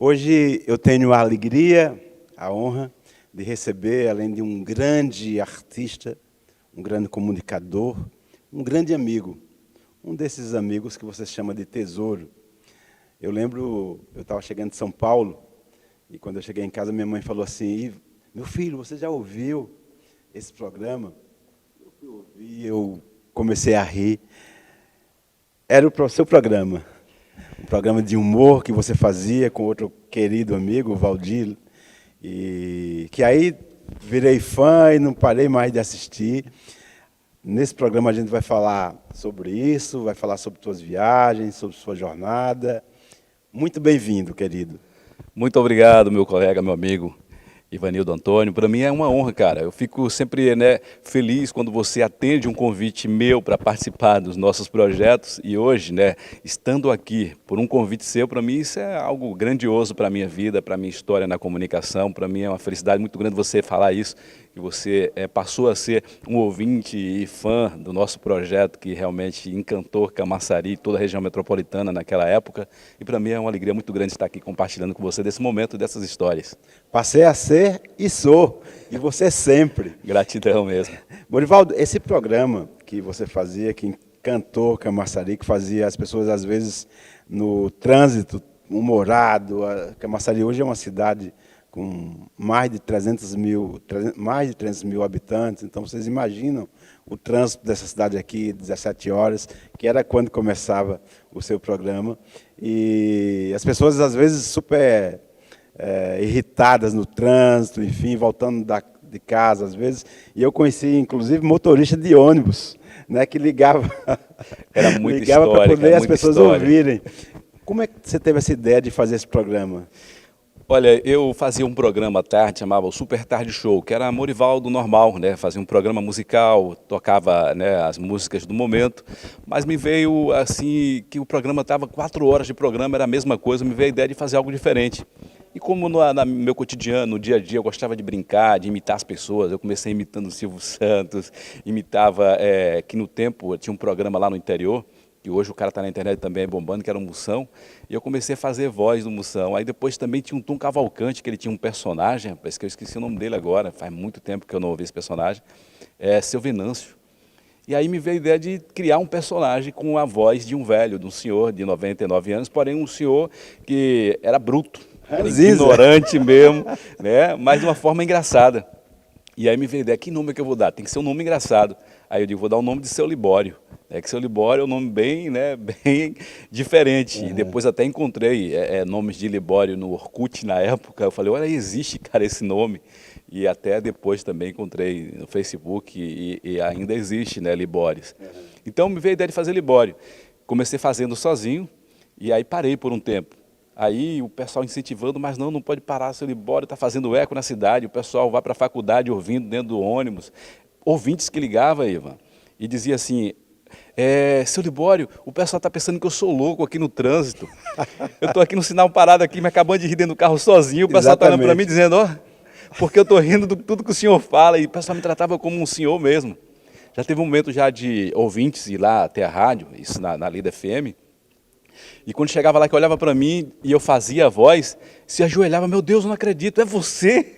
Hoje eu tenho a alegria, a honra de receber, além de um grande artista, um grande comunicador, um grande amigo, um desses amigos que você chama de tesouro. Eu lembro, eu estava chegando de São Paulo, e quando eu cheguei em casa, minha mãe falou assim: meu filho, você já ouviu esse programa? Eu fui ouvir, eu comecei a rir. Era o seu programa, um programa de humor que você fazia com outro querido amigo, o Valdir, e que aí virei fã e não parei mais de assistir. Nesse programa a gente vai falar sobre isso, vai falar sobre suas viagens, sobre sua jornada. Muito bem-vindo, querido. Muito obrigado, meu colega, meu amigo Ivanildo Antônio. Para mim é uma honra, cara. Eu fico sempre feliz quando você atende um convite meu para participar dos nossos projetos. E hoje, estando aqui por um convite seu, para mim isso é algo grandioso para a minha vida, para a minha história na comunicação. Para mim é uma felicidade muito grande você falar isso, que você passou a ser um ouvinte e fã do nosso projeto, que realmente encantou Camaçari e toda a região metropolitana naquela época. E para mim é uma alegria muito grande estar aqui compartilhando com você desse momento, dessas histórias. Passei a ser e sou, e você sempre. Gratidão mesmo. Morivaldo, esse programa que você fazia, que encantou Camaçari, que fazia as pessoas, às vezes, no trânsito, humorado. Camaçari hoje é uma cidade com mais de 300 mil habitantes, então vocês imaginam o trânsito dessa cidade aqui, 17 horas, que era quando começava o seu programa. E as pessoas, às vezes, super irritadas no trânsito, enfim, voltando de casa às vezes, e eu conheci inclusive motorista de ônibus, que ligava, era muito ligava para poder as pessoas ouvirem. Como é que você teve essa ideia de fazer esse programa? Olha, eu fazia um programa à tarde, chamava o Super Tarde Show, que era Morivaldo normal, fazia um programa musical, tocava as músicas do momento, mas me veio assim, que o programa estava 4 horas de programa, era a mesma coisa, me veio a ideia de fazer algo diferente. E como no meu cotidiano, no dia a dia, eu gostava de brincar, de imitar as pessoas, eu comecei imitando o Silvio Santos, imitava, que no tempo tinha um programa lá no interior, que hoje o cara está na internet também bombando, que era o Moção, e eu comecei a fazer voz do Moção. Aí depois também tinha um Tom Cavalcante, que ele tinha um personagem, parece que eu esqueci o nome dele agora, faz muito tempo que eu não ouvi esse personagem, Seu Venâncio. E aí me veio a ideia de criar um personagem com a voz de um velho, de um senhor de 99 anos, porém um senhor que era bruto, era ignorante mesmo, mas de uma forma engraçada. E aí me veio a ideia, que nome que eu vou dar? Tem que ser um nome engraçado. Aí eu digo, vou dar o nome de Seu Libório. Que Seu Libório é um nome bem, bem diferente. E depois até encontrei nomes de Libório no Orkut na época. Eu falei, olha, existe, cara, esse nome. E até depois também encontrei no Facebook e ainda existe, Libórios. Então me veio a ideia de fazer Libório. Comecei fazendo sozinho e aí parei por um tempo. Aí o pessoal incentivando, mas não pode parar, Seu Libório está fazendo eco na cidade, o pessoal vai para a faculdade ouvindo dentro do ônibus. Ouvintes que ligavam, Ivan, e dizia assim, Seu Libório, o pessoal está pensando que eu sou louco aqui no trânsito. Eu estou aqui no sinal parado aqui, me acabando de rir dentro do carro sozinho, o pessoal está olhando para mim dizendo, porque eu estou rindo de tudo que o senhor fala, e o pessoal me tratava como um senhor mesmo. Já teve um momento já de ouvintes ir lá até a rádio, isso na Lida FM, e quando chegava lá que olhava para mim e eu fazia a voz, se ajoelhava, meu Deus, eu não acredito, é você?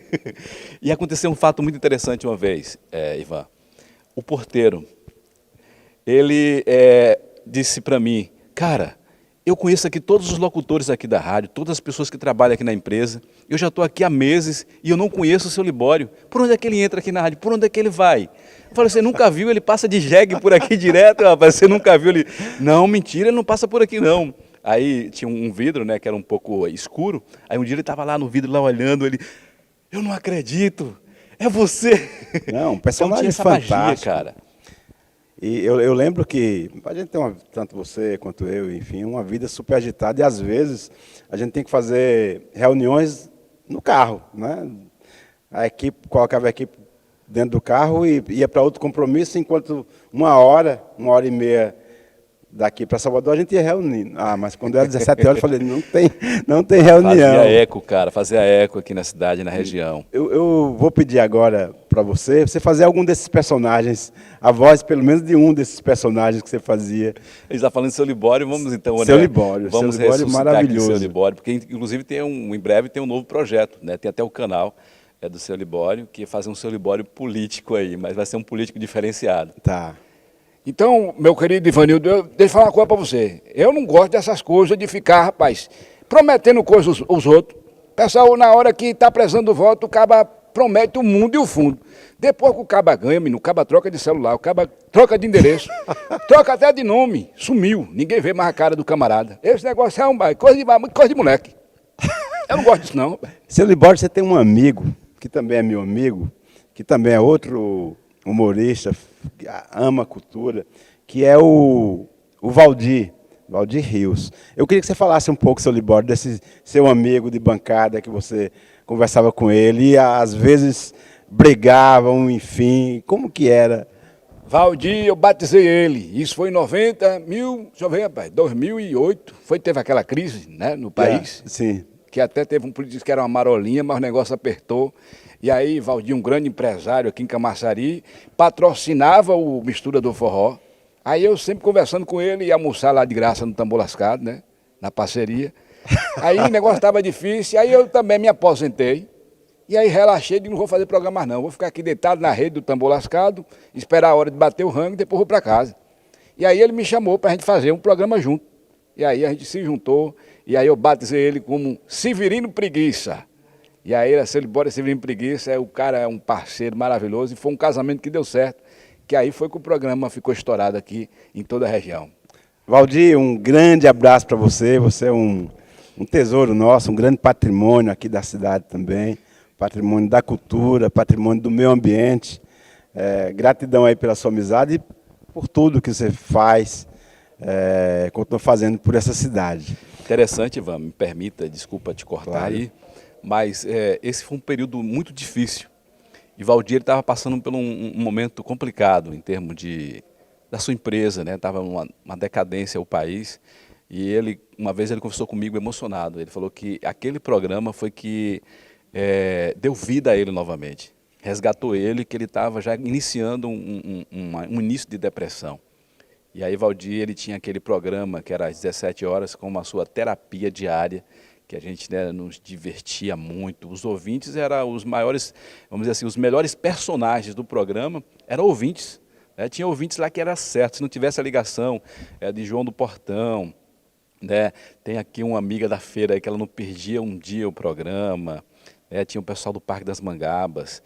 E aconteceu um fato muito interessante uma vez, Ivan. O porteiro, ele disse para mim, cara, eu conheço aqui todos os locutores aqui da rádio, todas as pessoas que trabalham aqui na empresa, eu já estou aqui há meses e eu não conheço o Seu Libório. Por onde é que ele entra aqui na rádio? Por onde é que ele vai? Eu falei, você nunca viu? Ele passa de jegue por aqui direto, rapaz, você nunca viu? Ele, não, mentira, ele não passa por aqui não. Aí tinha um vidro, que era um pouco escuro, aí um dia ele estava lá no vidro, lá olhando, ele, eu não acredito, é você. Não, um personagem então, tinha essa fantástico. magia, cara. E eu lembro que a gente tem, tanto você quanto eu, enfim, uma vida super agitada, e às vezes a gente tem que fazer reuniões no carro, A equipe, colocava a equipe dentro do carro e ia para outro compromisso, enquanto uma hora e meia daqui para Salvador, a gente ia reunir. Mas quando era 17 horas, eu falei, não tem reunião. Fazia eco, cara, fazia eco aqui na cidade, na região. Eu vou pedir agora para você fazer algum desses personagens, a voz pelo menos de um desses personagens que você fazia. A gente está falando de Seu Libório, vamos então, Seu Libório, vamos Seu Libório ressuscitar maravilhoso. aqui Seu Libório, porque inclusive em breve tem um novo projeto, né? Tem até o canal do Seu Libório, que é fazer um Seu Libório político aí, mas vai ser um político diferenciado. Tá. Então, meu querido Ivanildo, deixa eu falar uma coisa para você. Eu não gosto dessas coisas de ficar, rapaz, prometendo coisas aos outros. Pessoal, na hora que está precisando do voto, o caba promete o mundo e o fundo. Depois que o caba ganha, menino, o caba troca de celular, o caba troca de endereço, troca até de nome, sumiu. Ninguém vê mais a cara do camarada. Esse negócio é coisa de moleque. Eu não gosto disso, não. Seu Libório, você tem um amigo, que também é meu amigo, que também é outro humorista, que ama a cultura, que é o Valdir Rios. Eu queria que você falasse um pouco, seu Libório, desse seu amigo de bancada, que você conversava com ele e às vezes brigavam, enfim, como que era? Valdir, eu batizei ele. Isso foi em 2008. Teve aquela crise, né, no país. Sim. Que até teve um político que era uma marolinha, mas o negócio apertou. E aí, Valdir, um grande empresário aqui em Camaçari, patrocinava o Mistura do Forró. Aí eu sempre conversando com ele, ia almoçar lá de graça no Tambor Lascado, né? Na parceria. Aí o negócio estava difícil, aí eu também me aposentei. E aí relaxei, digo, não vou fazer programa mais não. Vou ficar aqui deitado na rede do Tambor Lascado, esperar a hora de bater o rango e depois vou para casa. E aí ele me chamou para a gente fazer um programa junto. E aí a gente se juntou, e aí eu batizei ele como Severino Preguiça. E aí ele, se ele bora Severino Preguiça, o cara é um parceiro maravilhoso, e foi um casamento que deu certo, que aí foi que o programa ficou estourado aqui em toda a região. Valdir, um grande abraço para você, você é um tesouro nosso, um grande patrimônio aqui da cidade também, patrimônio da cultura, patrimônio do meio ambiente. Gratidão aí pela sua amizade e por tudo que você faz, continua fazendo por essa cidade. Interessante, Ivan, me permita, desculpa te cortar Claro. aí, mas esse foi um período muito difícil. E Valdir estava passando por um momento complicado em termos da sua empresa, né? Estava uma decadência o país. E uma vez ele conversou comigo emocionado. Ele falou que aquele programa foi que deu vida a ele novamente. Resgatou ele, que ele estava já iniciando um início de depressão. E aí Valdir, ele tinha aquele programa que era às 17 horas, com a sua terapia diária, que a gente, né, nos divertia muito. Os ouvintes eram os maiores, vamos dizer assim, os melhores personagens do programa eram ouvintes. Né? Tinha ouvintes lá que era certo, se não tivesse a ligação de João do Portão, né? Tem aqui uma amiga da feira aí que ela não perdia um dia o programa, né? Tinha o pessoal do Parque das Mangabas.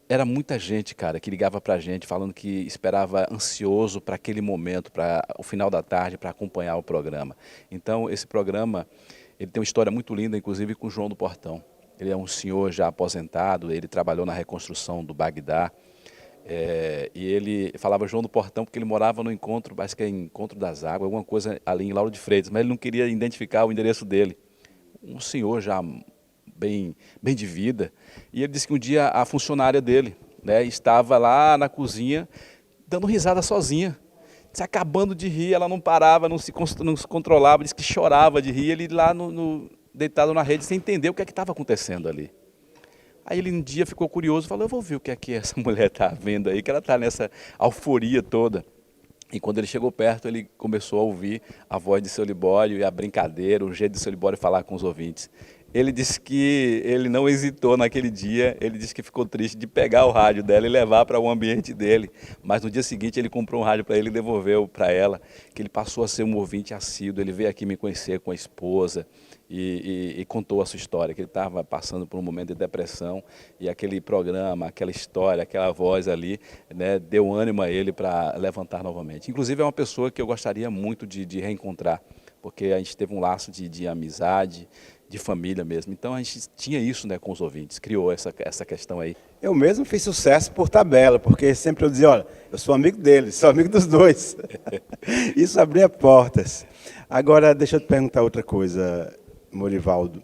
Era muita gente, cara, que ligava para a gente falando que esperava ansioso para aquele momento, para o final da tarde, para acompanhar o programa. Então, esse programa, ele tem uma história muito linda, inclusive com o João do Portão. Ele é um senhor já aposentado, ele trabalhou na reconstrução do Bagdá. E ele falava João do Portão porque ele morava no Encontro, acho que é Encontro das Águas, alguma coisa ali em Lauro de Freitas, mas ele não queria identificar o endereço dele. Um senhor já bem de vida, e ele disse que um dia a funcionária dele, né, estava lá na cozinha dando risada sozinha, se acabando de rir, ela não parava, não se controlava, disse que chorava de rir, ele lá deitado na rede sem entender o que estava acontecendo ali. Aí ele um dia ficou curioso, falou, eu vou ver o que é que essa mulher está vendo aí, que ela está nessa euforia toda. E quando ele chegou perto, ele começou a ouvir a voz de Seu Libório e a brincadeira, o jeito de Seu Libório falar com os ouvintes. Ele disse que ele não hesitou naquele dia, ele disse que ficou triste de pegar o rádio dela e levar para o ambiente dele. Mas no dia seguinte ele comprou um rádio para ele e devolveu para ela, que ele passou a ser um ouvinte assíduo, ele veio aqui me conhecer com a esposa e contou a sua história, que ele estava passando por um momento de depressão e aquele programa, aquela história, aquela voz ali, né, deu ânimo a ele para levantar novamente. Inclusive é uma pessoa que eu gostaria muito de reencontrar, porque a gente teve um laço de amizade, de família mesmo. Então a gente tinha isso, né, com os ouvintes, criou essa questão aí. Eu mesmo fiz sucesso por tabela, porque sempre eu dizia, olha, eu sou amigo deles, sou amigo dos dois. Isso abria portas. Agora, deixa eu te perguntar outra coisa, Morivaldo.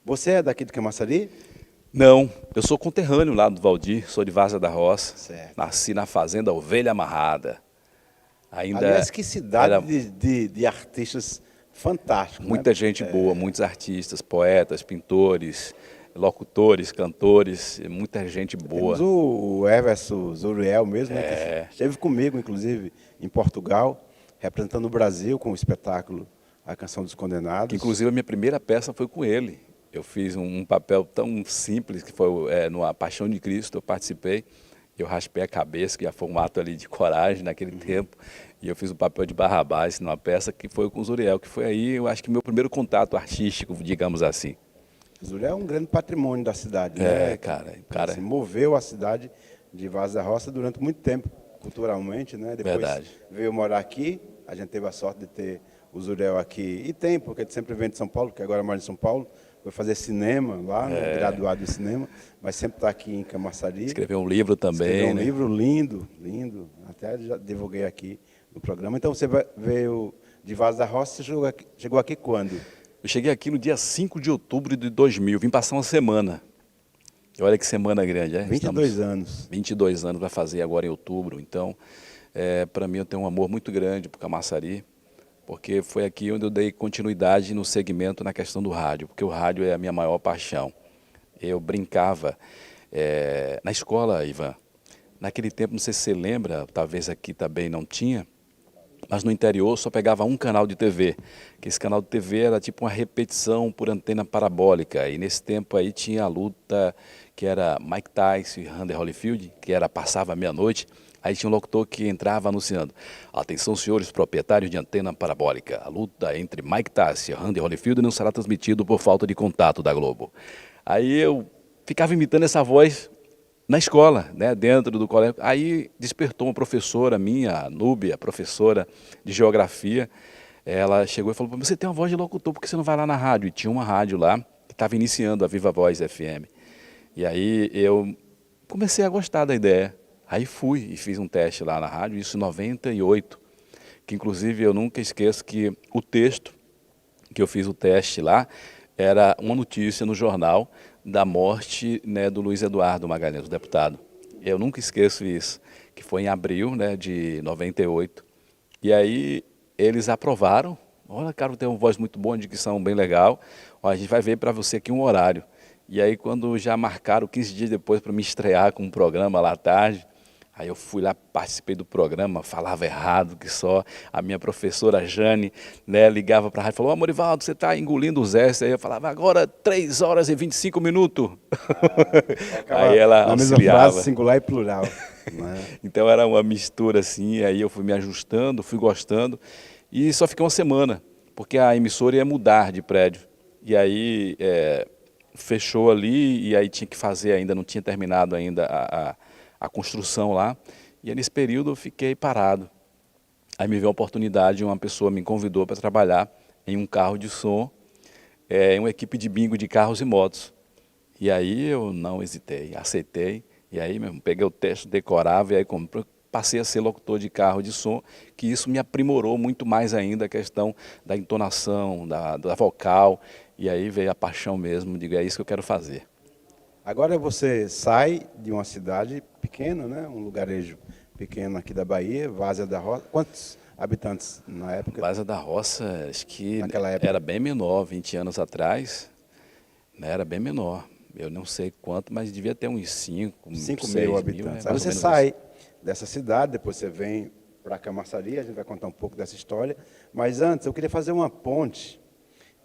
Você é daqui de Camaçari? Não, eu sou conterrâneo lá do Valdir, sou de Várzea da Roça. Certo. Nasci na fazenda Ovelha Amarrada. Ainda Aliás, que cidade era de artistas fantásticos, né? muita gente boa, muitos artistas, poetas, pintores, locutores, cantores, muita gente Temos boa. o Everson Zuriel mesmo, né, que esteve comigo, inclusive, em Portugal, representando o Brasil com o espetáculo A Canção dos Que Condenados. inclusive a minha primeira peça foi com ele. Eu fiz um papel tão simples que foi no A Paixão de Cristo, eu participei. Eu raspei a cabeça, que já foi um ato ali de coragem naquele tempo. E eu fiz o papel de Barrabás numa peça que foi com o Zuriel, que foi aí, eu acho que meu primeiro contato artístico, digamos assim. Zuriel é um grande patrimônio da cidade, É, né? cara, o cara, Assim, moveu a cidade de Vaz da Roça durante muito tempo, culturalmente, né? Depois verdade. veio morar aqui, a gente teve a sorte de ter o Zuriel aqui, e tem, porque ele sempre vem de São Paulo, que agora mora em São Paulo, foi fazer cinema lá, né? Graduado em cinema, mas sempre está aqui em Camaçari. Escreveu um livro também, Escreveu um né? livro lindo, lindo, até já divulguei aqui no programa. Então você veio de Vaz da Roça, você chegou aqui quando? Eu cheguei aqui no dia 5 de outubro de 2000, vim passar uma semana. E olha que semana grande, é? 22 anos. 22 anos vai fazer agora em outubro, então, para mim eu tenho um amor muito grande por Camaçari, porque foi aqui onde eu dei continuidade no segmento na questão do rádio, porque o rádio é a minha maior paixão. Eu brincava na escola, Ivan, naquele tempo, não sei se você lembra, talvez aqui também não tinha, mas no interior só pegava um canal de TV, que esse canal de TV era tipo uma repetição por antena parabólica, e nesse tempo aí tinha a luta que era Mike Tyson e Evander Holyfield, que passava meia-noite, aí tinha um locutor que entrava anunciando: atenção senhores proprietários de antena parabólica, a luta entre Mike Tyson e Evander Holyfield não será transmitido por falta de contato da Globo. Aí eu ficava imitando essa voz na escola, né, dentro do colégio. Aí despertou uma professora minha, a Núbia, professora de geografia. Ela chegou e falou: você tem uma voz de locutor, por que você não vai lá na rádio? E tinha uma rádio lá que estava iniciando, a Viva Voz FM. E aí eu comecei a gostar da ideia. Aí fui e fiz um teste lá na rádio, isso em 98, que inclusive eu nunca esqueço que o texto que eu fiz o teste lá era uma notícia no jornal da morte, né, do Luiz Eduardo Magalhães, o deputado. Eu nunca esqueço isso, que foi em abril, né, de 98. E aí eles aprovaram. Olha, cara, tem uma voz muito boa, uma dicção bem legal. Ó, a gente vai ver para você aqui um horário. E aí quando já marcaram 15 dias depois para me estrear com um programa lá à tarde, aí eu fui lá, participei do programa, falava errado, que só a minha professora Jane, né, ligava para a rádio e falou: Morivaldo, você está engolindo os S. Aí eu falava: agora 3 horas e 25 minutos. Aí ela na mesma auxiliava. frase, singular e plural. Né? Então era uma mistura assim, aí eu fui me ajustando, fui gostando, e só fiquei uma semana, porque a emissora ia mudar de prédio. E aí fechou ali, e aí tinha que fazer ainda, não tinha terminado ainda a construção lá, e aí, nesse período eu fiquei parado. Aí me veio a oportunidade, uma pessoa me convidou para trabalhar em um carro de som, em uma equipe de bingo de carros e motos. E aí eu não hesitei, aceitei, e aí mesmo peguei o teste, decorava, e aí passei a ser locutor de carro de som, que isso me aprimorou muito mais ainda a questão da entonação, da vocal, e aí veio a paixão mesmo, digo, é isso que eu quero fazer. Agora você sai de uma cidade pequena, né? Um lugarejo pequeno aqui da Bahia, Várzea da Roça. Quantos habitantes na época? Várzea da Roça, acho que Naquela época. era bem menor, 20 anos atrás, né, era bem menor. Eu não sei quanto, mas devia ter uns 5 mil habitantes. Aí você sai dessa cidade, depois você vem para Camaçari, a gente vai contar um pouco dessa história. Mas antes, eu queria fazer uma ponte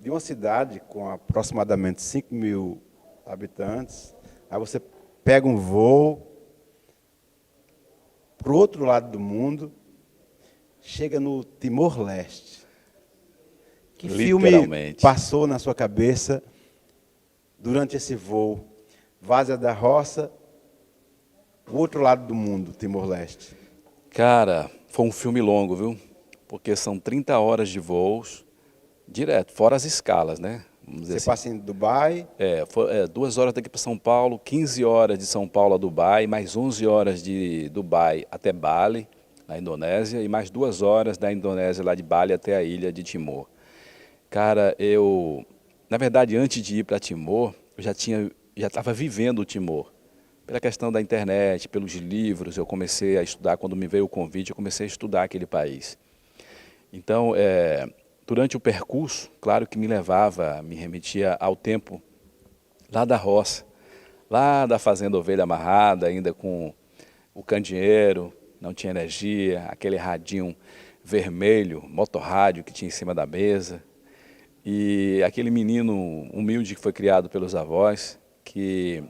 de uma cidade com aproximadamente 5 mil habitantes. Aí você pega um voo para o outro lado do mundo, chega no Timor-Leste. Que filme passou na sua cabeça durante esse voo? Várzea da Roça, o outro lado do mundo, Timor-Leste. Cara, foi um filme longo, viu? Porque são 30 horas de voos, direto, fora as escalas, né? Você passa em Dubai? 2 horas daqui para São Paulo, 15 horas de São Paulo a Dubai, mais 11 horas de Dubai até Bali, na Indonésia, e mais 2 horas da Indonésia, lá de Bali, até a ilha de Timor. Cara, na verdade, antes de ir para Timor, eu já estava vivendo o Timor. pela questão da internet, pelos livros, eu comecei a estudar, quando me veio o convite, eu comecei a estudar aquele país. Então, durante o percurso, claro que me levava, me remetia ao tempo lá da roça, lá da fazenda ovelha amarrada, ainda com o candeeiro, não tinha energia, aquele radinho vermelho, motorrádio que tinha em cima da mesa, e aquele menino humilde que foi criado pelos avós, que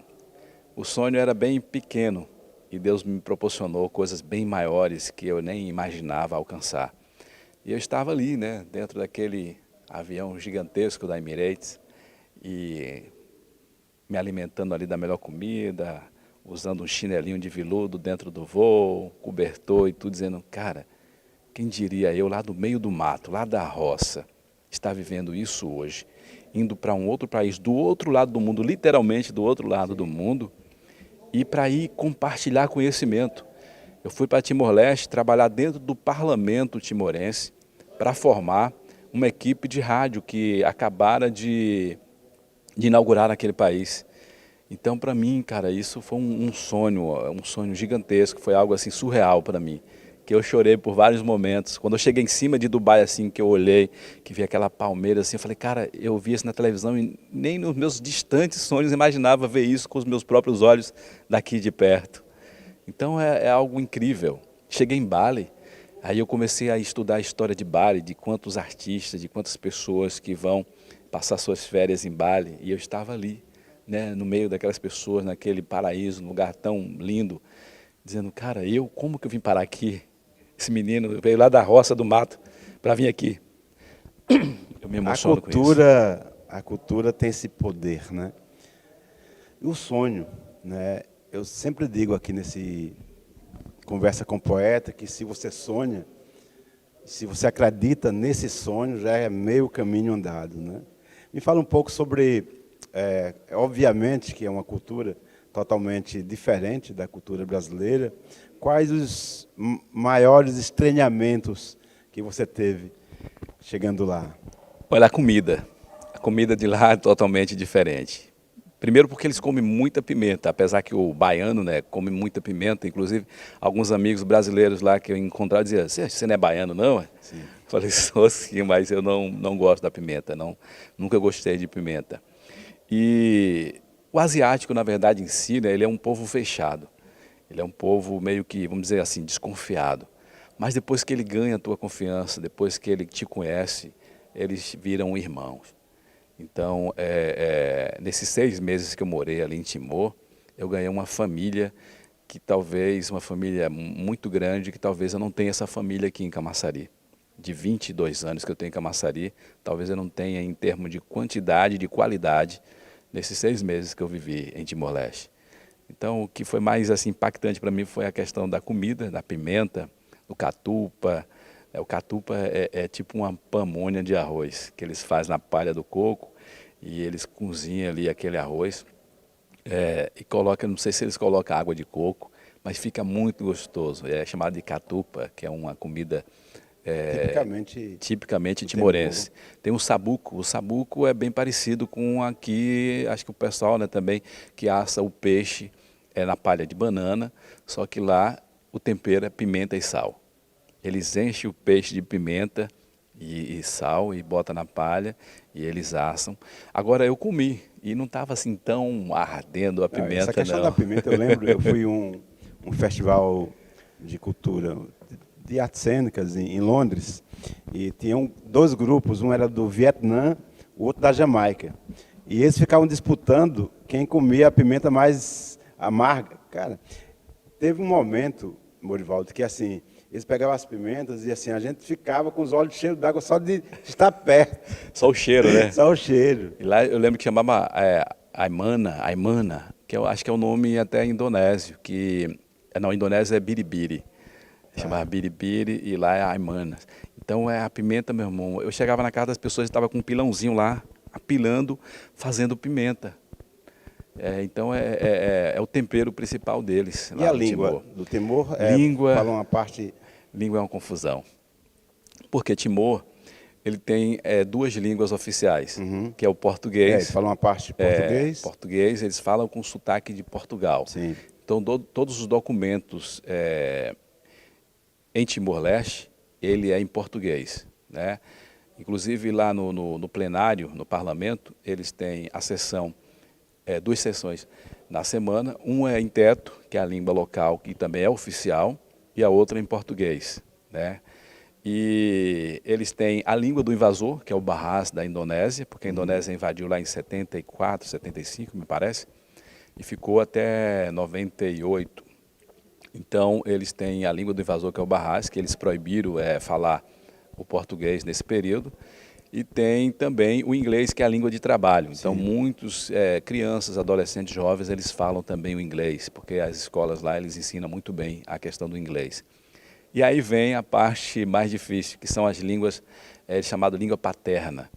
o sonho era bem pequeno e Deus me proporcionou coisas bem maiores que eu nem imaginava alcançar. E eu estava ali, né, dentro daquele avião gigantesco da Emirates e me alimentando ali da melhor comida, usando um chinelinho de veludo dentro do voo, cobertor e tudo, dizendo, cara, quem diria eu lá do meio do mato, lá da roça, está vivendo isso hoje, indo para um outro país, do outro lado do mundo, literalmente do outro lado do mundo, e para ir compartilhar conhecimento. Eu fui para Timor-Leste trabalhar dentro do parlamento timorense para formar uma equipe de rádio que acabara de inaugurar naquele país. Então, para mim, cara, isso foi um sonho gigantesco, foi algo assim surreal para mim, que eu chorei por vários momentos. Quando eu cheguei em cima de Dubai, assim, que eu olhei, que vi aquela palmeira, assim, eu falei, cara, eu vi isso na televisão e nem nos meus distantes sonhos imaginava ver isso com os meus próprios olhos daqui de perto. Então, é algo incrível. Cheguei em Bali, aí eu comecei a estudar a história de Bali, de quantos artistas, de quantas pessoas que vão passar suas férias em Bali, e eu estava ali, né, no meio daquelas pessoas, naquele paraíso, num lugar tão lindo, dizendo, cara, como que eu vim parar aqui? Esse menino veio lá da roça, do mato, para vir aqui. Eu me emociono com isso. A cultura tem esse poder, né? E o sonho, né? Eu sempre digo aqui nesse Conversa com Poeta que se você sonha, se você acredita nesse sonho, já é meio caminho andado, né? Me fala um pouco sobre, obviamente que é uma cultura totalmente diferente da cultura brasileira. Quais os maiores estranhamentos que você teve chegando lá? Olha, a comida de lá é totalmente diferente. Primeiro porque eles comem muita pimenta, apesar que o baiano, né, come muita pimenta. Inclusive, alguns amigos brasileiros lá que eu encontrava diziam, você não é baiano não? Sim. Falei, sou sim, mas eu não gosto da pimenta, nunca gostei de pimenta. E o asiático, na verdade, em si, né, ele é um povo fechado. Ele é um povo meio que, vamos dizer assim, desconfiado. Mas depois que ele ganha a tua confiança, depois que ele te conhece, eles viram irmãos. Então, nesses 6 meses que eu morei ali em Timor, eu ganhei uma família uma família muito grande, que talvez eu não tenha essa família aqui em Camaçari. De 22 anos que eu tenho em Camaçari, talvez eu não tenha em termos de quantidade, de qualidade, nesses 6 meses que eu vivi em Timor-Leste. Então, o que foi mais assim, impactante para mim foi a questão da comida, da pimenta, do catupa. O catupa é tipo uma pamonha de arroz, que eles fazem na palha do coco e eles cozinham ali aquele arroz e colocam, não sei se eles colocam água de coco, mas fica muito gostoso. É chamado de catupa, que é uma comida tipicamente timorense. Tem o sabuco é bem parecido com aqui, acho que o pessoal, né, também, que assa o peixe na palha de banana, só que lá o tempero é pimenta e sal. Eles enchem o peixe de pimenta e sal e botam na palha e eles assam. Agora eu comi e não estava assim tão ardendo a pimenta, essa questão não. da pimenta, eu lembro, eu fui um festival de cultura, de artes cênicas em Londres, e tinham 2 grupos, um era do Vietnã, o outro da Jamaica. E eles ficavam disputando quem comia a pimenta mais amarga. Cara, teve um momento, Morivaldo, que assim, eles pegavam as pimentas e assim, a gente ficava com os olhos cheios d'água só de estar perto. Só o cheiro, né? Só o cheiro. E lá eu lembro que chamava Aimana, que eu acho que é o nome até indonésio, que não, indonésio é biribiri. Chamava biribiri e lá é Aimana. Então a pimenta, meu irmão, eu chegava na casa das pessoas e estava com um pilãozinho lá, apilando, fazendo pimenta. Então é o tempero principal deles. E a língua do Timor? Língua, fala uma parte... Língua é uma confusão. Porque Timor ele tem duas línguas oficiais, que é o Eles português. falam uma parte de português. Português, eles falam com sotaque de Portugal. Sim. Então, todos os documentos em Timor-Leste, ele é em português, né? Inclusive, lá no plenário, no parlamento, eles têm a sessão, duas sessões na semana. Uma é em teto, que é a língua local, que também é oficial, e a outra em português, né? E eles têm a língua do invasor, que é o Bahasa da Indonésia, porque a Indonésia invadiu lá em 74, 75, me parece, e ficou até 98. Então, eles têm a língua do invasor, que é o Bahasa, que eles proibiram falar o português nesse período. E tem também o inglês, que é a língua de trabalho. Então, muitos crianças, adolescentes, jovens, eles falam também o inglês, porque as escolas lá, eles ensinam muito bem a questão do inglês. E aí vem a parte mais difícil, que são as línguas, chamada língua paterna.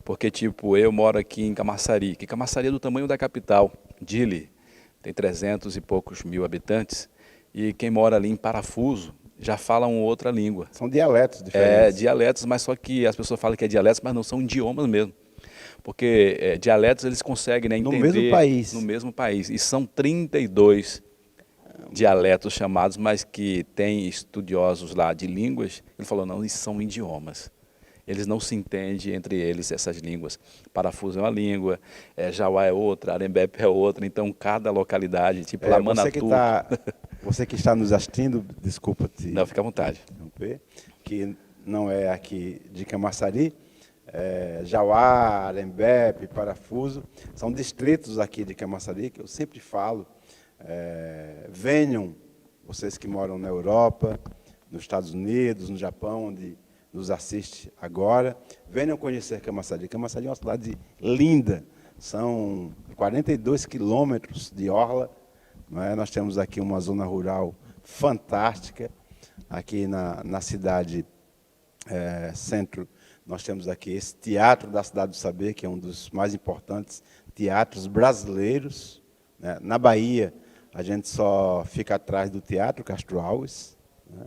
Porque, tipo, eu moro aqui em Camaçari, que Camaçari é do tamanho da capital, Dili, tem 300 e poucos mil habitantes, e quem mora ali em Parafuso já fala uma outra língua. São dialetos diferentes. Dialetos, mas só que as pessoas falam que é dialetos, mas não são idiomas mesmo. Porque dialetos eles conseguem, né, entender No mesmo país. no mesmo país. E são 32 dialetos chamados, mas que tem estudiosos lá de línguas. Ele falou, não, isso são idiomas. Eles não se entendem entre eles, essas línguas. Parafuso é uma língua, Jauá é outra, Arembepe é outra. Então, cada localidade, tipo lá Manatu... Você que está nos assistindo, desculpa te Não, fica à vontade. interromper, que não é aqui de Camaçari, Jauá, Arembepe, Parafuso, são distritos aqui de Camaçari, que eu sempre falo, venham, vocês que moram na Europa, nos Estados Unidos, no Japão, onde nos assiste agora, venham conhecer Camaçari. Camaçari é uma cidade linda, são 42 quilômetros de orla, não é? Nós temos aqui uma zona rural fantástica, aqui na cidade centro, nós temos aqui esse Teatro da Cidade do Saber, que é um dos mais importantes teatros brasileiros, né? Na Bahia, a gente só fica atrás do Teatro Castro Alves, né?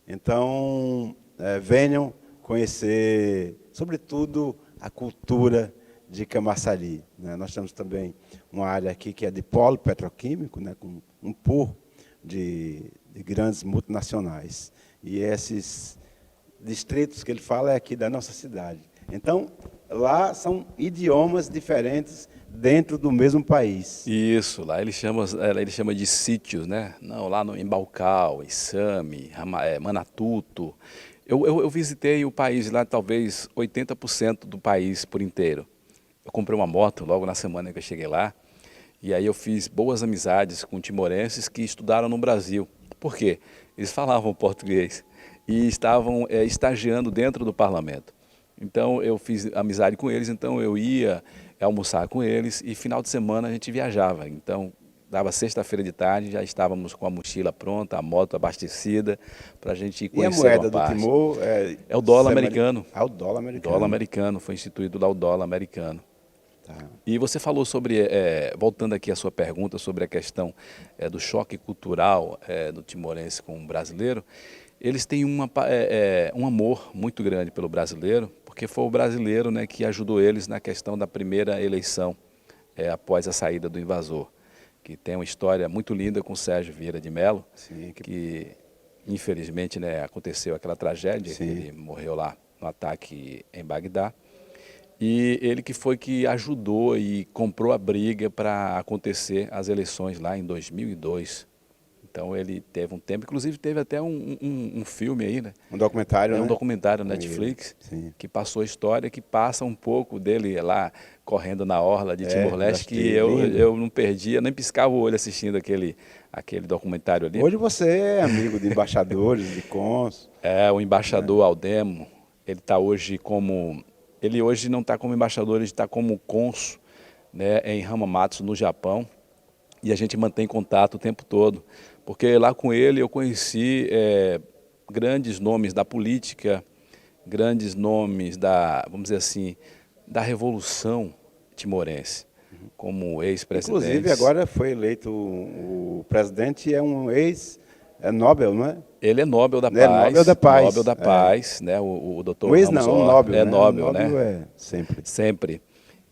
Então, venham conhecer, sobretudo, a cultura de Camaçari, né? Nós temos também uma área aqui que é de polo petroquímico, né? Com um pool de grandes multinacionais. E esses distritos que ele fala é aqui da nossa cidade. Então, lá são idiomas diferentes dentro do mesmo país. Isso, lá ele chama de sítios, né? Não, lá no Embalcal, Isame, Manatuto. Eu visitei o país lá, talvez 80% do país por inteiro. Eu comprei uma moto logo na semana que eu cheguei lá, e aí eu fiz boas amizades com timorenses que estudaram no Brasil. Por quê? Eles falavam português e estavam estagiando dentro do parlamento. Então eu fiz amizade com eles, então eu ia almoçar com eles e final de semana a gente viajava. Então dava sexta-feira de tarde, já estávamos com a mochila pronta, a moto abastecida, para a gente ir conhecer uma parte. E a moeda do Timor? É o dólar americano. Ah, o dólar americano. O dólar americano, foi instituído lá o dólar americano. Tá. E você falou sobre, voltando aqui à sua pergunta, sobre a questão do choque cultural do timorense com o brasileiro, eles têm um amor muito grande pelo brasileiro, porque foi o brasileiro, né, que ajudou eles na questão da primeira eleição, após a saída do invasor, que tem uma história muito linda com o Sérgio Vieira de Mello, Sim, que infelizmente, né, aconteceu aquela tragédia, Sim. que ele morreu lá no ataque em Bagdá. E ele que foi que ajudou e comprou a briga para acontecer as eleições lá em 2002. Então ele teve um tempo, inclusive teve até um filme aí, né? Um documentário, né? Um documentário na Netflix, Sim. que passou a história, que passa um pouco dele lá correndo na orla de Timor-Leste, que eu não perdia, nem piscava o olho assistindo aquele documentário ali. Hoje você é amigo de embaixadores, de cônsul. O embaixador Aldemo, ele está hoje como... Ele hoje não está como embaixador, ele está como cônsul, né, em Hamamatsu, no Japão. E a gente mantém contato o tempo todo. Porque lá com ele eu conheci grandes nomes da política, grandes nomes vamos dizer assim, da revolução timorense, como ex-presidente. Inclusive agora foi eleito o presidente, é um ex É Nobel, não é? Ele é Nobel da É Paz. Nobel da Paz. Nobel da Paz, né? O doutor Luiz Ramos não, o Horta. Nobel, É né? Nobel, O Nobel né? é sempre. Sempre.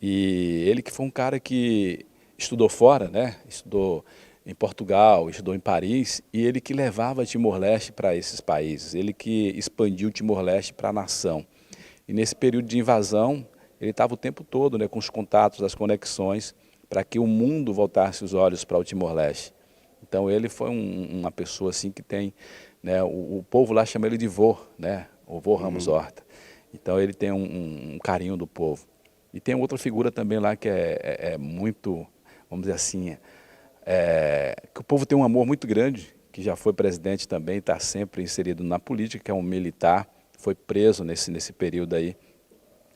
E ele que foi um cara que estudou fora, né? Estudou em Portugal, estudou em Paris, e ele que levava Timor-Leste para esses países, ele que expandiu Timor-Leste para a nação. E nesse período de invasão, ele estava o tempo todo, né, com os contatos, as conexões, para que o mundo voltasse os olhos para o Timor-Leste. Então ele foi uma pessoa assim que tem, né, o povo lá chama ele de vô, né, o vô Ramos Horta. Então ele tem um carinho do povo. E tem outra figura também lá que é muito, vamos dizer assim, que o povo tem um amor muito grande, que já foi presidente também, está sempre inserido na política, que é um militar, foi preso nesse período aí.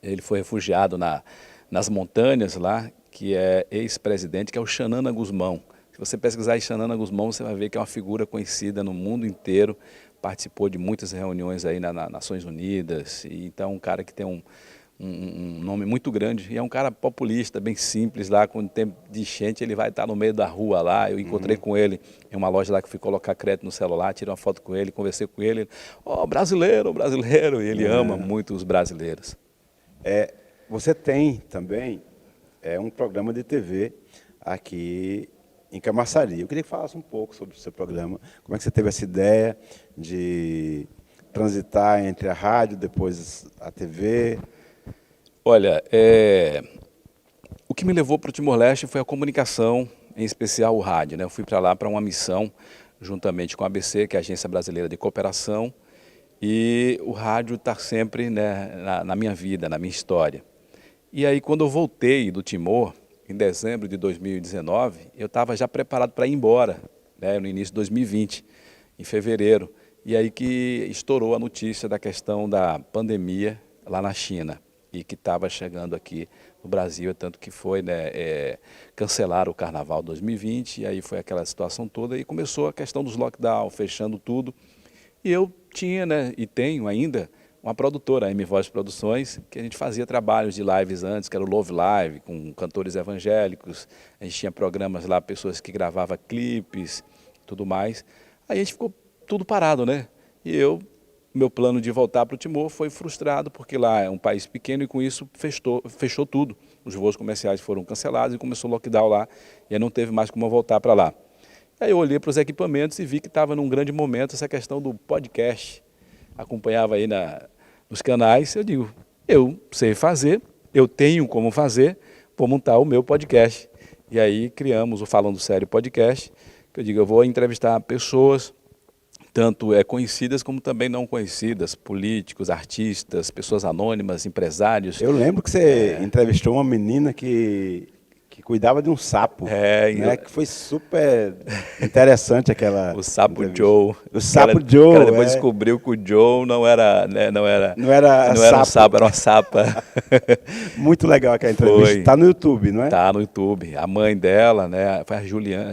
Ele foi refugiado nas montanhas lá, que é ex-presidente, que é o Xanana Gusmão. Se você pesquisar em Xanana Gusmão, você vai ver que é uma figura conhecida no mundo inteiro, participou de muitas reuniões aí nas Nações Unidas, e então um cara que tem um nome muito grande, e é um cara populista, bem simples lá, quando tem de enchente ele vai estar no meio da rua lá, eu encontrei com ele em uma loja lá que fui colocar crédito no celular, tirei uma foto com ele, conversei com ele, brasileiro, brasileiro, e ele ama muito os brasileiros. Você tem também um programa de TV aqui em Camaçari. Eu queria que falasse um pouco sobre o seu programa, como é que você teve essa ideia de transitar entre a rádio, depois a TV. Olha, o que me levou para o Timor-Leste foi a comunicação, em especial o rádio, né? Eu fui para lá para uma missão, juntamente com a ABC, que é a Agência Brasileira de Cooperação, e o rádio está sempre, né, na minha vida, na minha história. E aí, quando eu voltei do Timor, em dezembro de 2019, eu estava já preparado para ir embora, né, no início de 2020, em fevereiro. E aí que estourou a notícia da questão da pandemia lá na China e que estava chegando aqui no Brasil, tanto que foi, né, cancelar o Carnaval 2020, e aí foi aquela situação toda e começou a questão dos lockdown, fechando tudo. E eu tinha, né, e tenho ainda, uma produtora, a M-Voz Produções, que a gente fazia trabalhos de lives antes, que era o Love Live, com cantores evangélicos, a gente tinha programas lá, pessoas que gravavam clipes, tudo mais. Aí a gente ficou tudo parado, né? E meu plano de voltar para o Timor foi frustrado, porque lá é um país pequeno e com isso fechou tudo. Os voos comerciais foram cancelados e começou o lockdown lá, e aí não teve mais como eu voltar para lá. Aí eu olhei para os equipamentos e vi que estava num grande momento essa questão do podcast. Acompanhava aí nos canais, eu digo, eu sei fazer, eu tenho como fazer, vou montar o meu podcast. E aí criamos o Falando Sério Podcast, que eu digo, eu vou entrevistar pessoas, tanto conhecidas como também não conhecidas, políticos, artistas, pessoas anônimas, empresários. Eu lembro que você entrevistou uma menina que cuidava de um sapo, né? Que foi super interessante aquela o sapo entrevista. Joe. O sapo Joe. Ela depois descobriu que o Joe não era um sapo, era uma sapa. Muito legal aquela entrevista. Está no YouTube, não é? Está no YouTube. A mãe dela, né, foi a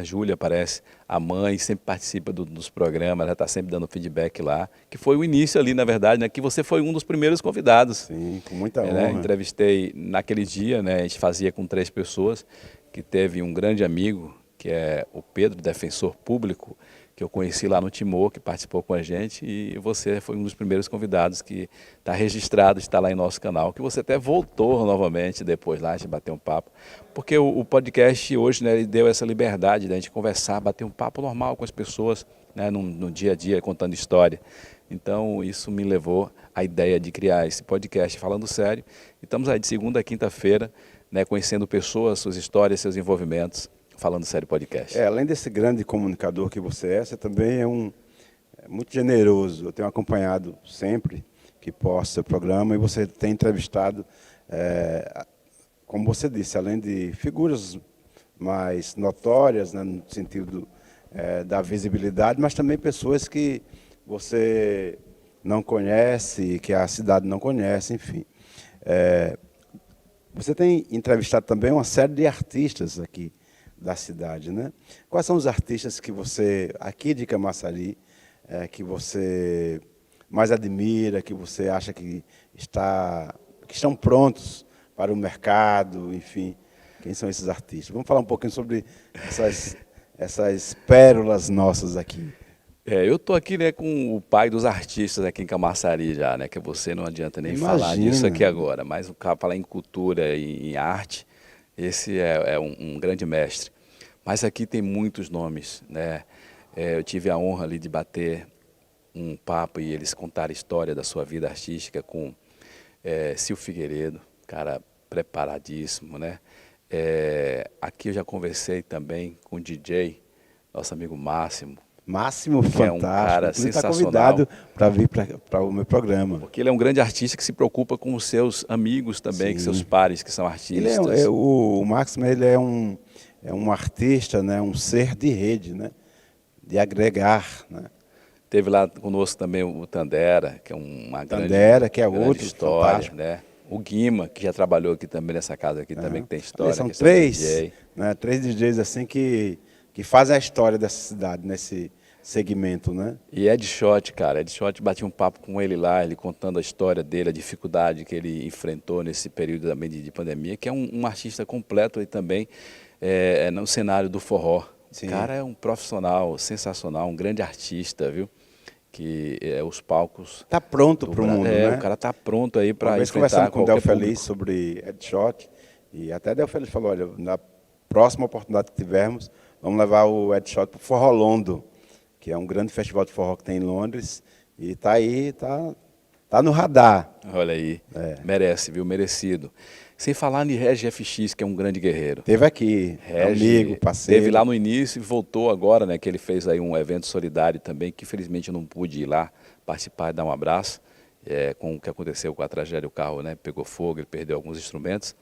Júlia, parece. A mãe sempre participa dos programas, ela está sempre dando feedback lá. Que foi o início ali, na verdade, né, que você foi um dos primeiros convidados. Sim, com muita honra. Né, entrevistei naquele dia, né, a gente fazia com 3 pessoas, que teve um grande amigo, que é o Pedro, defensor público, que eu conheci lá no Timor, que participou com a gente, e você foi um dos primeiros convidados que está registrado, está lá em nosso canal, que você até voltou novamente depois lá, a gente bateu um papo, porque o podcast hoje, né, ele deu essa liberdade da gente conversar, bater um papo normal com as pessoas, né, no dia a dia, contando história. Então isso me levou à ideia de criar esse podcast Falando Sério, e estamos aí de segunda a quinta-feira, né, conhecendo pessoas, suas histórias, seus envolvimentos, Falando Sério Podcast. Além desse grande comunicador que você também é muito generoso. Eu tenho acompanhado sempre que posta o programa e você tem entrevistado, como você disse, além de figuras mais notórias, né, no sentido da visibilidade, mas também pessoas que você não conhece, que a cidade não conhece, enfim. Você tem entrevistado também uma série de artistas aqui da cidade, né? Quais são os artistas que você, aqui de Camaçari, que você mais admira, que você acha que estão prontos para o mercado, enfim? Quem são esses artistas? Vamos falar um pouquinho sobre essas pérolas nossas aqui. Eu tô aqui, né, com o pai dos artistas aqui em Camaçari já, né, que você não adianta nem falar Imagina. disso aqui agora, mas o cara falar em cultura e em arte, esse é um grande mestre. Mas aqui tem muitos nomes, né? Eu tive a honra ali de bater um papo e eles contaram a história da sua vida artística com Sil Figueiredo, cara preparadíssimo, né? Aqui eu já conversei também com o DJ, nosso amigo Máximo, Máximo, que é um fantástico. cara Inclusive está sensacional, convidado para vir para o meu programa. porque ele é um grande artista que se preocupa com os seus amigos também, com Sim. seus pares que são Ele artistas. o Máximo ele é um artista, né? Um ser de rede, né? De agregar, né? Teve lá conosco também o Tandera, que é uma Tandera, que é grande outro história, fantástico. né? O Guima, que já trabalhou aqui também nessa casa aqui também, que tem história. São questão de três, DJ. né? Três DJs assim que fazem a história dessa cidade nesse segmento, né? E Ed Shot, cara, Ed Shot, bati um papo com ele lá, ele contando a história dele, a dificuldade que ele enfrentou nesse período também de pandemia, que é um artista completo aí também no cenário do forró. Sim. O cara é um profissional sensacional, um grande artista, viu? Que os palcos... Tá pronto para o mundo, né? O cara tá pronto aí Uma para vez enfrentar conversando com o qualquer Del Feliz público. sobre Headshot, e até Del Feliz falou, olha, na próxima oportunidade que tivermos, vamos levar o Headshot para o Forrolondo, que é um grande festival de forró que tem em Londres, e está aí, tá no radar. Olha aí, merece, viu? Merecido. Sem falar em Regi FX, que é um grande guerreiro. Teve aqui, Regi, amigo, parceiro. Teve lá no início e voltou agora, né? Que ele fez aí um evento solidário também, que infelizmente eu não pude ir lá participar e dar um abraço. Com o que aconteceu com a tragédia, o carro, né, pegou fogo, ele perdeu alguns instrumentos.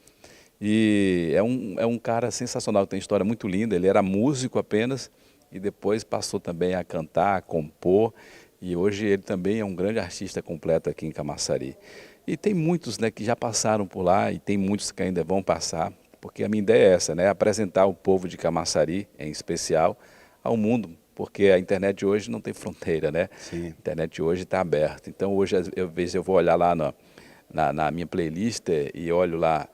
E é um cara sensacional, tem uma história muito linda. Ele era músico apenas e depois passou também a cantar, a compor. E hoje ele também é um grande artista completo aqui em Camaçari. E tem muitos, né, que já passaram por lá e tem muitos que ainda vão passar, porque a minha ideia é essa, né, apresentar o povo de Camaçari, em especial, ao mundo, porque a internet hoje não tem fronteira, né? Sim. A internet hoje está aberta. Então hoje, às vezes, eu vou olhar lá na minha playlist e olho lá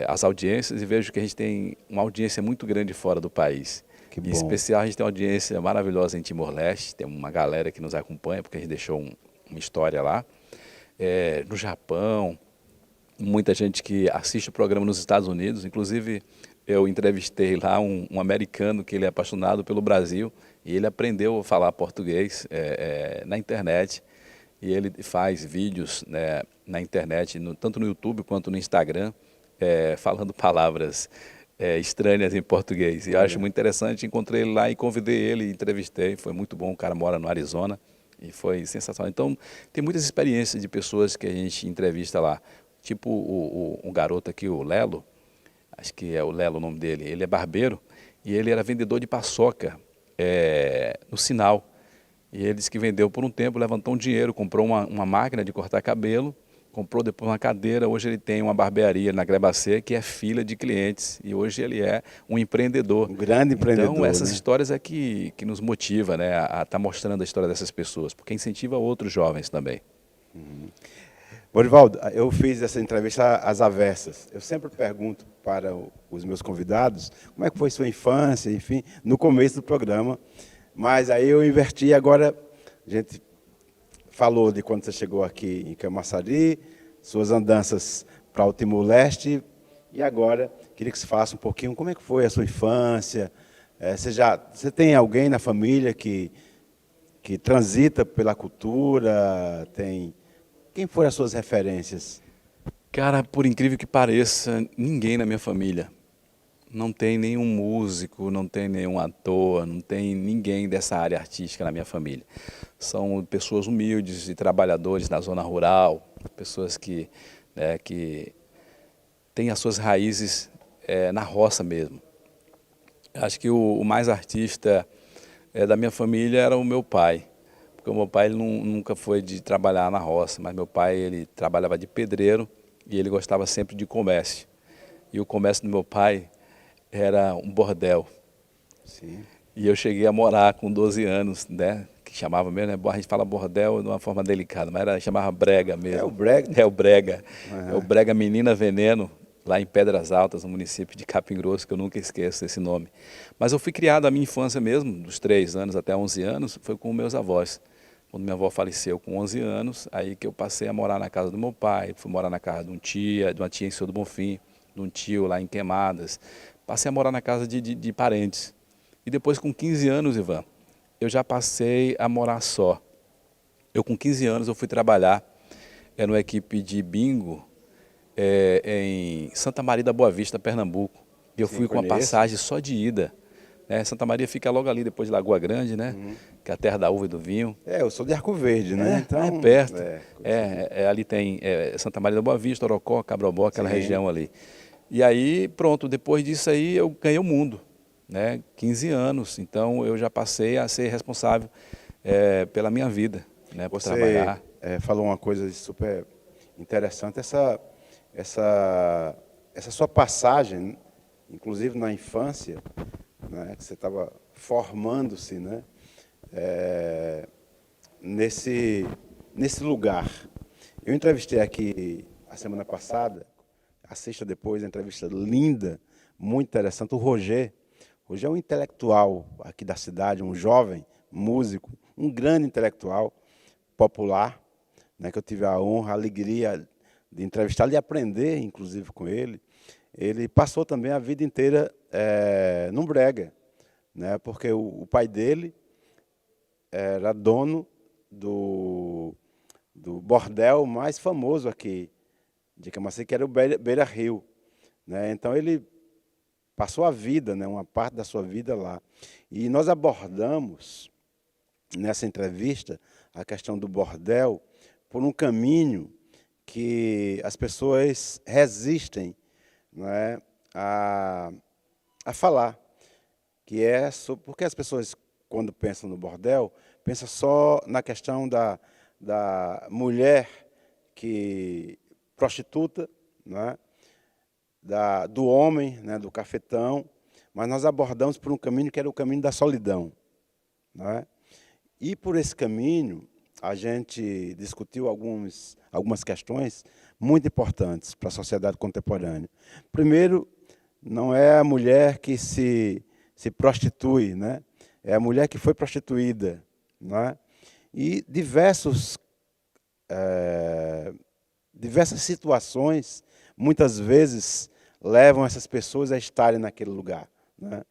as audiências e vejo que a gente tem uma audiência muito grande fora do país. Que bom. Em especial, a gente tem uma audiência maravilhosa em Timor-Leste, tem uma galera que nos acompanha, porque a gente deixou uma história lá. No Japão, muita gente que assiste o programa nos Estados Unidos, inclusive eu entrevistei lá um americano que ele é apaixonado pelo Brasil e ele aprendeu a falar português na internet e ele faz vídeos, né, na internet, tanto no YouTube quanto no Instagram, falando palavras estranhas em português. E eu acho muito interessante, encontrei ele lá e convidei ele, entrevistei, foi muito bom, o cara mora no Arizona. E foi sensacional. Então, tem muitas experiências de pessoas que a gente entrevista lá. Tipo um garoto aqui, o Lelo, acho que é o Lelo o nome dele, ele é barbeiro e ele era vendedor de paçoca no Sinal. E ele disse que vendeu por um tempo, levantou um dinheiro, comprou uma máquina de cortar cabelo, comprou depois uma cadeira, hoje ele tem uma barbearia na Glebacê, que é fila de clientes, e hoje ele é um empreendedor. Um grande empreendedor. Então, essas né? histórias é que nos motiva, né, a estar mostrando a história dessas pessoas, porque incentiva outros jovens também. Morivaldo, eu fiz essa entrevista às avessas. Eu sempre pergunto para os meus convidados como é que foi sua infância, enfim, no começo do programa. Mas aí eu inverti, agora a gente falou de quando você chegou aqui em Camaçari, suas andanças para o Timor-Leste, e agora queria que você falasse um pouquinho como é que foi a sua infância. Você tem alguém na família que transita pela cultura? Quem foram as suas referências? Cara, por incrível que pareça, ninguém na minha família. Não tem nenhum músico, não tem nenhum ator, não tem ninguém dessa área artística na minha família. São pessoas humildes e trabalhadores na zona rural, pessoas que têm as suas raízes na roça mesmo. Acho que o mais artista da minha família era o meu pai. Porque o meu pai ele nunca foi de trabalhar na roça, mas meu pai ele trabalhava de pedreiro e ele gostava sempre de comércio. E o comércio do meu pai era um bordel. Sim. E eu cheguei a morar com 12 anos, né? Que chamava mesmo, né? A gente fala bordel de uma forma delicada, mas chamava brega mesmo. É o brega? É o brega. Uhum. É o brega Menina Veneno. lá em Pedras Altas, no município de Capim Grosso, que eu nunca esqueço esse nome. Mas eu fui criado a minha infância mesmo, dos 3 anos até 11 anos, foi com meus avós. Quando minha avó faleceu com 11 anos, aí que eu passei a morar na casa do meu pai, fui morar na casa de uma tia em Senhor do Bonfim, de um tio lá em Queimadas. Passei a morar na casa de parentes. E depois, com 15 anos, Ivan, eu já passei a morar só. Eu, com 15 anos, eu fui trabalhar numa equipe de bingo em Santa Maria da Boa Vista, Pernambuco. E eu fui com uma passagem só de ida. Santa Maria fica logo ali depois de Lagoa Grande, né? Que é a terra da uva e do vinho. Eu sou de Arco Verde, né? Então, é perto. Ali tem Santa Maria da Boa Vista, Orocó, Cabrobó, aquela região ali. E aí, pronto, depois disso aí eu ganhei o mundo, né? 15 anos, então eu já passei a ser responsável pela minha vida, né? Por trabalhar. Você falou uma coisa super interessante, essa sua passagem, inclusive na infância, né? Que você estava formando-se, né? Nesse lugar. Eu entrevistei aqui a semana passada, assista depois a entrevista linda, muito interessante, o Roger. Roger é um intelectual aqui da cidade, um jovem músico, um grande intelectual popular, né, que eu tive a honra, a alegria de entrevistá-lo e aprender, inclusive, com ele. Ele passou também a vida inteira num brega, né, porque o pai dele era dono do bordel mais famoso aqui de Camaçari, que era o Beira Rio, né? Então ele passou a vida, né, uma parte da sua vida lá. E nós abordamos nessa entrevista a questão do bordel por um caminho que as pessoas resistem, né, a falar, que é porque as pessoas, quando pensam no bordel, pensam só na questão da mulher que prostituta, né, do homem, né, do cafetão, mas nós abordamos por um caminho que era o caminho da solidão, né? E por esse caminho a gente discutiu algumas questões muito importantes para a sociedade contemporânea. Primeiro, não é a mulher que se prostitui, né? É a mulher que foi prostituída, né? E diversas situações, muitas vezes, levam essas pessoas a estarem naquele lugar, né?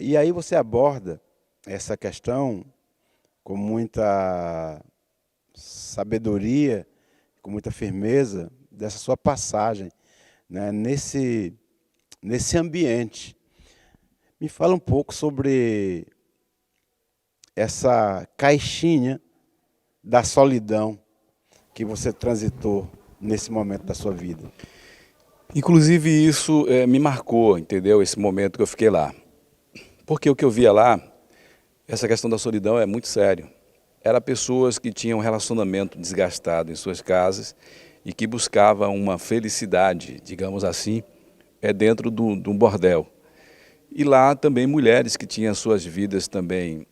E aí você aborda essa questão com muita sabedoria, com muita firmeza, dessa sua passagem, né, nesse ambiente. Me fala um pouco sobre essa caixinha da solidão que você transitou nesse momento da sua vida. Inclusive isso me marcou, entendeu? Esse momento que eu fiquei lá. Porque o que eu via lá, essa questão da solidão é muito sério. Eram pessoas que tinham um relacionamento desgastado em suas casas e que buscavam uma felicidade, digamos assim, dentro de um bordel. E lá também mulheres que tinham suas vidas também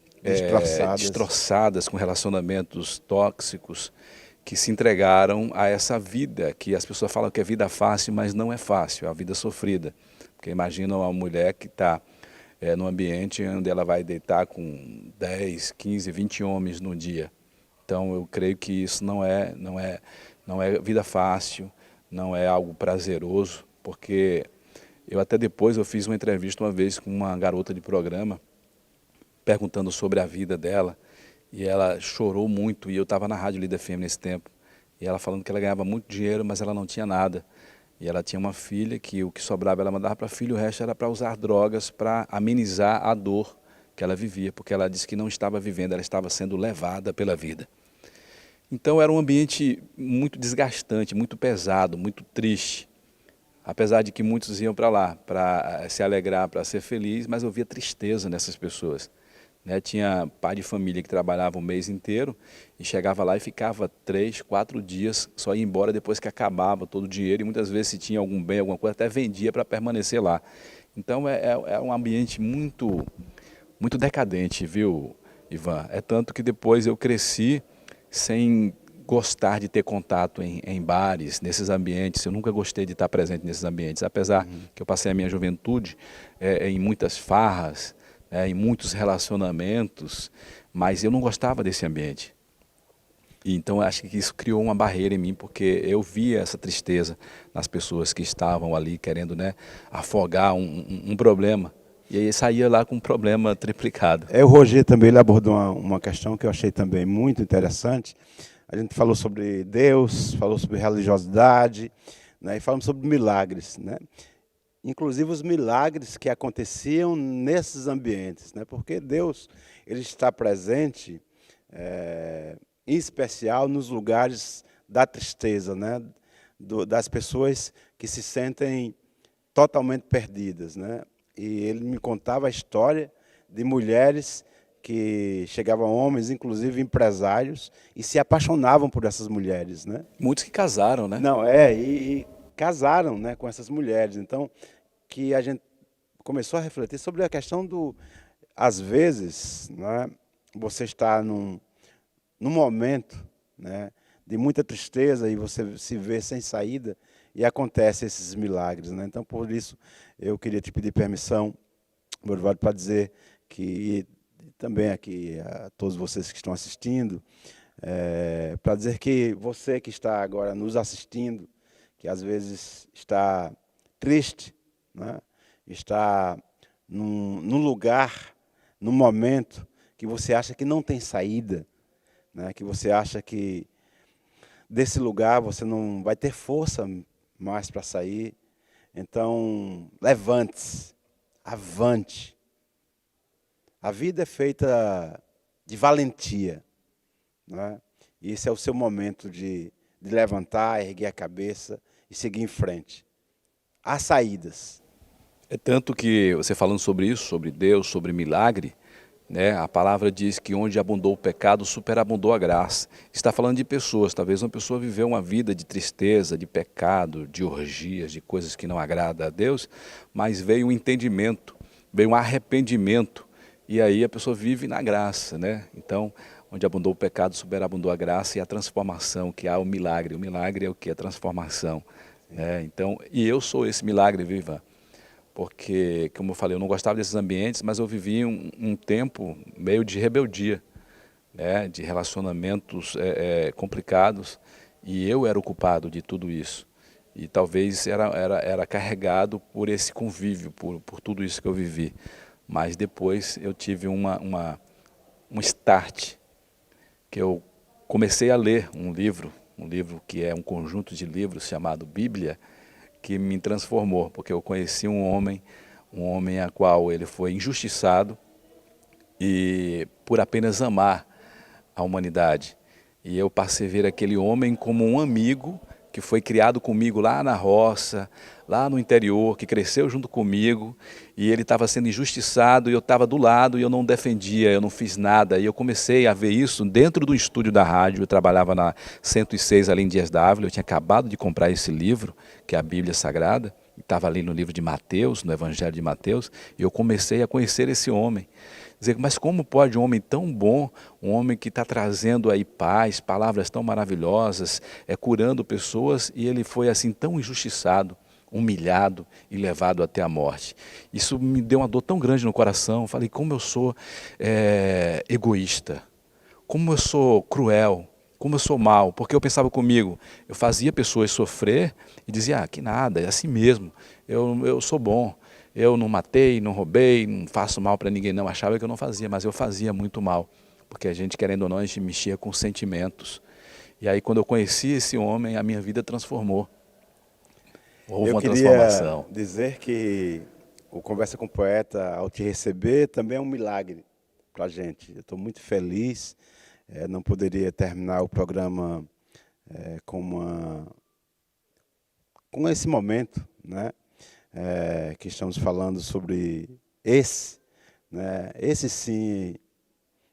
destroçadas com relacionamentos tóxicos, que se entregaram a essa vida, que as pessoas falam que é vida fácil, mas não é fácil, é a vida sofrida. Porque imagina uma mulher que está num ambiente onde ela vai deitar com 10, 15, 20 homens no dia. Então eu creio que isso não é vida fácil, não é algo prazeroso, porque eu até depois eu fiz uma entrevista uma vez com uma garota de programa, perguntando sobre a vida dela, e ela chorou muito, e eu estava na Rádio Líder FM nesse tempo, e ela falando que ela ganhava muito dinheiro, mas ela não tinha nada. E ela tinha uma filha que o que sobrava ela mandava para a filha, o resto era para usar drogas para amenizar a dor que ela vivia, porque ela disse que não estava vivendo, ela estava sendo levada pela vida. Então era um ambiente muito desgastante, muito pesado, muito triste. Apesar de que muitos iam para lá para se alegrar, para ser feliz, mas eu via tristeza nessas pessoas. Tinha pai de família que trabalhava o mês inteiro e chegava lá e ficava 3, 4 dias, só ia embora depois que acabava todo o dinheiro, e muitas vezes, se tinha algum bem, alguma coisa, até vendia para permanecer lá. Então é um ambiente muito, muito decadente, viu, Ivan? É tanto que depois eu cresci sem gostar de ter contato em bares, nesses ambientes. Eu nunca gostei de estar presente nesses ambientes, apesar que eu passei a minha juventude em muitas farras, em muitos relacionamentos, mas eu não gostava desse ambiente. E então acho que isso criou uma barreira em mim, porque eu via essa tristeza nas pessoas que estavam ali querendo, né, afogar um problema. E aí saía lá com um problema triplicado. O Roger também ele abordou uma questão que eu achei também muito interessante. A gente falou sobre Deus, falou sobre religiosidade, né, e falamos sobre milagres, né? Inclusive os milagres que aconteciam nesses ambientes, né? Porque Deus ele está presente, em especial nos lugares da tristeza, né? Das pessoas que se sentem totalmente perdidas, né? E ele me contava a história de mulheres que chegavam homens, inclusive empresários, e se apaixonavam por essas mulheres, né? Muitos que casaram, né? Não, e casaram, né, com essas mulheres. Então, que a gente começou a refletir sobre a questão do, às vezes, né, você está num momento, né, de muita tristeza e você se vê sem saída e acontecem esses milagres, né? Então, por isso, eu queria te pedir permissão, Morivaldo, para dizer que, e também aqui a todos vocês que estão assistindo, para dizer que você que está agora nos assistindo, que às vezes está triste, né, está num lugar, num momento que você acha que não tem saída, né, que você acha que desse lugar você não vai ter força mais para sair. Então, levante-se, avante. A vida é feita de valentia, né? E esse é o seu momento de levantar, erguer a cabeça e seguir em frente. Há saídas. É tanto que você falando sobre isso, sobre Deus, sobre milagre, né? A palavra diz que onde abundou o pecado, superabundou a graça. Está falando de pessoas, talvez uma pessoa viveu uma vida de tristeza, de pecado, de orgias, de coisas que não agradam a Deus, mas veio um entendimento, veio um arrependimento, e aí a pessoa vive na graça, né? Então, onde abundou o pecado, superabundou a graça e a transformação, que há o milagre. O milagre é o que? A transformação. Né? Então, e eu sou esse milagre, viva. Porque, como eu falei, eu não gostava desses ambientes, mas eu vivi um tempo meio de rebeldia, né, de relacionamentos complicados, e eu era o culpado de tudo isso. E talvez era carregado por esse convívio, por tudo isso que eu vivi. Mas depois eu tive um start, que eu comecei a ler um livro que é um conjunto de livros chamado Bíblia, que me transformou, porque eu conheci um homem a qual ele foi injustiçado e por apenas amar a humanidade. E eu passei a ver aquele homem como um amigo que foi criado comigo lá na roça, lá no interior, que cresceu junto comigo, e ele estava sendo injustiçado, e eu estava do lado, e eu não defendia, eu não fiz nada. E eu comecei a ver isso dentro do estúdio da rádio. Eu trabalhava na 106, ali em Dias Dávila. Eu tinha acabado de comprar esse livro, que é a Bíblia Sagrada, estava ali no livro de Mateus, no Evangelho de Mateus, e eu comecei a conhecer esse homem. Dizer, mas como pode um homem tão bom, um homem que está trazendo aí paz, palavras tão maravilhosas, curando pessoas, e ele foi assim tão injustiçado, humilhado e levado até a morte. Isso me deu uma dor tão grande no coração. Falei, como eu sou egoísta, como eu sou cruel, como eu sou mau, porque eu pensava comigo, eu fazia pessoas sofrer e dizia, que nada, é assim mesmo, eu sou bom. Eu não matei, não roubei, não faço mal para ninguém, não. Achava que eu não fazia, mas eu fazia muito mal. Porque a gente, querendo ou não, a gente mexia com sentimentos. E aí, quando eu conheci esse homem, a minha vida transformou. Houve uma transformação. Eu queria dizer que o Conversa com o Poeta, ao te receber, também é um milagre para a gente. Eu estou muito feliz. Não poderia terminar o programa com esse momento, né? Que estamos falando sobre esse, né? Esse sim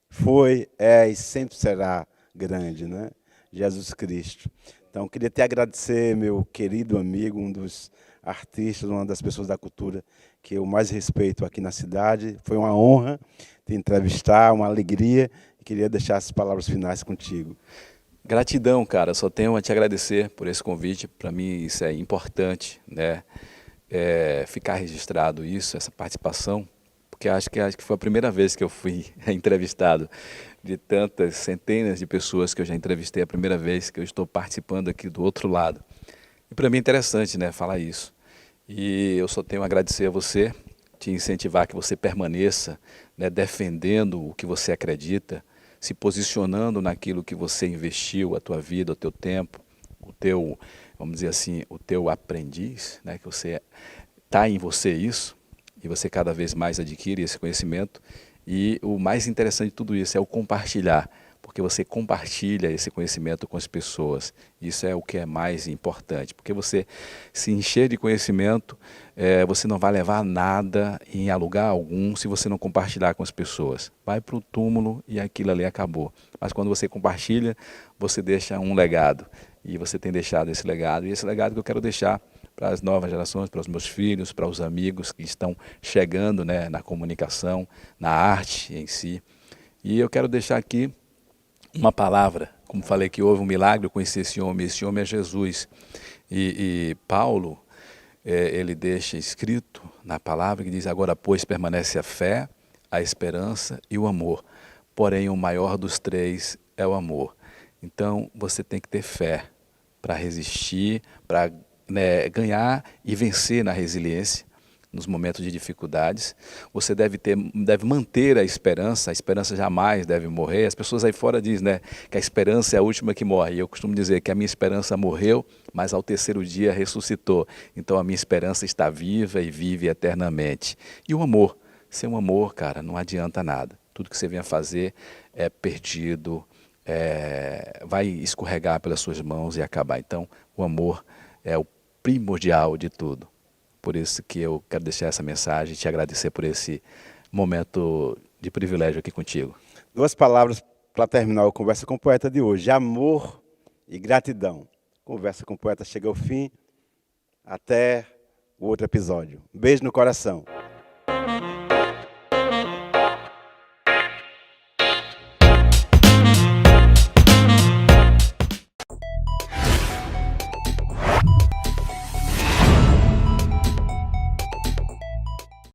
foi, e sempre será grande, né? Jesus Cristo. Então, queria te agradecer, meu querido amigo, um dos artistas, uma das pessoas da cultura que eu mais respeito aqui na cidade. Foi uma honra te entrevistar, uma alegria, e queria deixar as palavras finais contigo. Gratidão, cara. Só tenho a te agradecer por esse convite. Para mim isso é importante, né? Ficar registrado isso, essa participação, porque acho que foi a primeira vez que eu fui entrevistado de tantas centenas de pessoas que eu já entrevistei, a primeira vez que eu estou participando aqui do outro lado. E para mim é interessante, né, falar isso. E eu só tenho a agradecer a você, te incentivar que você permaneça, né, defendendo o que você acredita, se posicionando naquilo que você investiu, a tua vida, o teu tempo, o teu, vamos dizer assim, o teu aprendiz, né, que você está em você isso, e você cada vez mais adquire esse conhecimento. E o mais interessante de tudo isso é o compartilhar, porque você compartilha esse conhecimento com as pessoas. Isso é o que é mais importante, porque você se encher de conhecimento, você não vai levar nada em lugar algum se você não compartilhar com as pessoas. Vai para o túmulo e aquilo ali acabou. Mas quando você compartilha, você deixa um legado. E você tem deixado esse legado, e esse legado que eu quero deixar para as novas gerações, para os meus filhos, para os amigos que estão chegando, né, na comunicação, na arte em si. E eu quero deixar aqui uma palavra, como falei que houve um milagre, eu conheci esse homem é Jesus. E Paulo, ele deixa escrito na palavra que diz: agora pois permanece a fé, a esperança e o amor, porém o maior dos três é o amor. Então você tem que ter fé para resistir, para, né, ganhar e vencer na resiliência, nos momentos de dificuldades. Você deve manter a esperança jamais deve morrer. As pessoas aí fora dizem, né, que a esperança é a última que morre. E eu costumo dizer que a minha esperança morreu, mas ao terceiro dia ressuscitou. Então a minha esperança está viva e vive eternamente. E o amor, sem um amor, cara, não adianta nada. Tudo que você venha fazer é perdido, vai escorregar pelas suas mãos e acabar. Então o amor é o primordial de tudo. Por isso que eu quero deixar essa mensagem e te agradecer por esse momento de privilégio aqui contigo. 2 palavras para terminar a Conversa com o Poeta de hoje: amor e gratidão. Conversa com o Poeta chega ao fim. Até o outro episódio. Beijo no coração.